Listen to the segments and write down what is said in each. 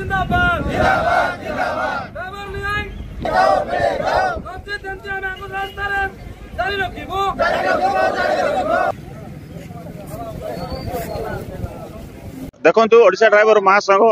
जिंदाबाद जिंदाबाद जिंदाबाद ड्राइवर न्याय टिकाऊ मिलेगा कंसिस्टेंसी में आगु रास्ता रे जारी रखिबो देखंतु ओडिशा ड्राइवर महासंघ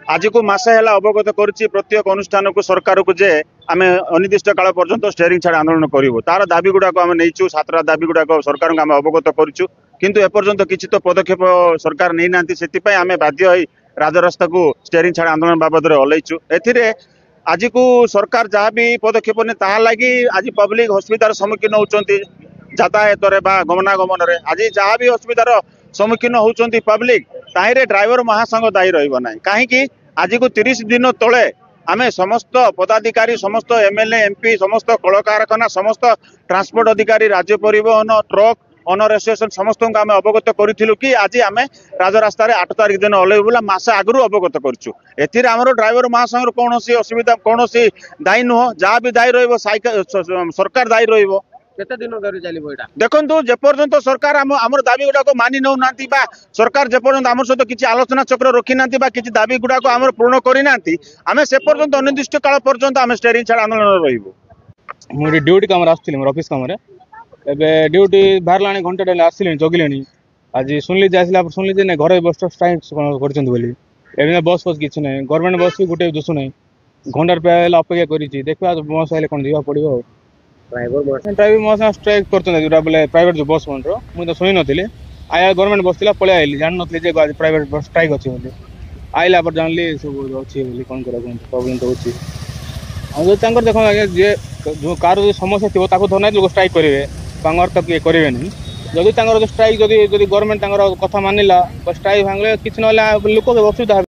आज को मासे है अवगत करुच्ची प्रत्येक अनुष्ठान को सरकार को जे आम अनिर्दिष्ट काल पर्यंत स्टेयरिंग छाड़ आंदोलन करूँ तार दाबी गुड़ाक आम नहीं सातटा दाबी गुड़ाक सरकार को आम अवगत करुचु किंतु एपर्यंत किसी तो पदक्षेप सरकार नहीं ना से आम बाध्य राजरास्ता को स्टेयरिंग छाड़ आंदोलन बाबद ओल्लैचु ए आज को सरकार जहाँ भी पदक्षेप ने ताहा लगी आज पब्लिक असुविधार सम्मुखीन होती यातायात गमनागमन आज जहाँ भी असुविधार सम्मुखीन होती पब्लिक ताहिरे ड्राइवर महासंघ दायी रहा कहीं आज को 30 दिन तले आम समस्त पदाधिकारी समस्त एमएलए एमपी समस्त कल कारखाना समस्त ट्रांसपोर्ट अधिकारी राज्य परिवहन ट्रक ऑनर एसोसिएशन समस्त को आम अवगत करूँ कि आज आम राजरास्त 8 तारिख दिन ओल्लैबू बोला मसे आगु अवगत करूँ एमर ड्राइवर महासंघ कौन असुविधा कौन दायी नुह जहाँ भी दायी सरकार दायी रही केते दिन धरि चलिबो एटा देखंतु जेपर्यंत सरकार आमर दाबी गुड़ा को मानि नौ नांती बा सरकार जेपर्यंत आमर सहित किछि आलोचना चक्र रखी नांती बा किछि दाबी गुड़ा को आमर पूर्ण करि नांती आमे से पर्यंत अनिर्दिष्ट काल पर्यंत आमे स्टेयरिंग छाड़ आंदोलन रहिबो मुझे ड्यूटी काम आसती मोर ऑफिस काम एबे ड्यूटी बाहर लाने घंटे डेले आसिले जगिले आज सुनली आसला सुनली जे घर बस स्ट्राइक करछन बोली एबे बस बस किछि नै गवर्नमेंट बस भी गुटे दुसु नै घंटार पे अपेक्षा करिछि देखबा बस आइले कोन दिबा पड़िबो ड्राइवर मो स्ट्राइक कर बोले प्राइवेट जो बस मन मुझे तो शुणी नी आया गवर्नमेंट बस था पलि आइली जान नी प्राइवेट बस स्ट्राइक अच्छी बोली आइला पर जानली सब अच्छी बोली कौन कर प्रोब्लेम तो होकर देख आगे जे जो कार जो समस्या थी धरना लोग स्ट्राइक करेंगे बांगर तक ये करेंगे जदि जो स्ट्राइक जदि गवर्नमेंट कथा मानिला स्ट्राइक भांगे किसी ना लोक असुविधा